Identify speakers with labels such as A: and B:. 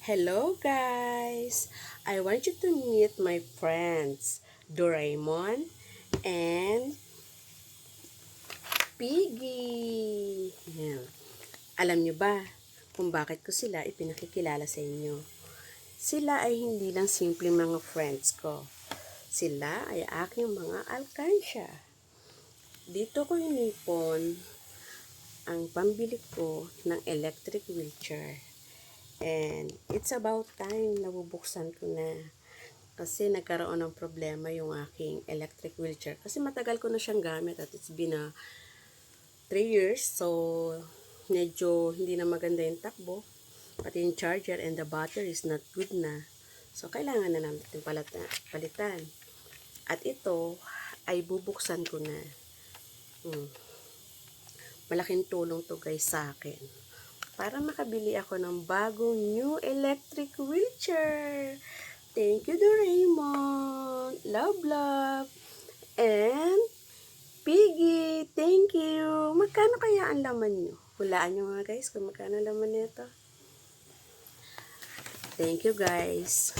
A: Hello guys! I want you to meet my friends, Doraemon and Piggy. Yan. Alam nyo ba kung bakit ko sila ipinakikilala sa inyo? Sila ay hindi lang simple mga friends ko. Sila ay aking mga alkansya. Dito ko inipon ang pambili ko ng electric wheelchair. And it's about time na bubuksan ko na. Kasi nagkaroon ng problema yung aking electric wheelchair. Kasi matagal ko na siyang gamit at it's been 3 years. So, medyo hindi na maganda yung takbo. Pati yung charger and the battery is not good na. So, kailangan na natin palitan. At ito ay bubuksan ko na. Malaking tulong to guys sa akin. Para makabili ako ng bagong new electric wheelchair. Thank you, Doraemon. Love, love. And Piggy, thank you. Magkano kaya ang laman nyo? Hulaan nyo mga guys kung magkano laman nito. Thank you guys.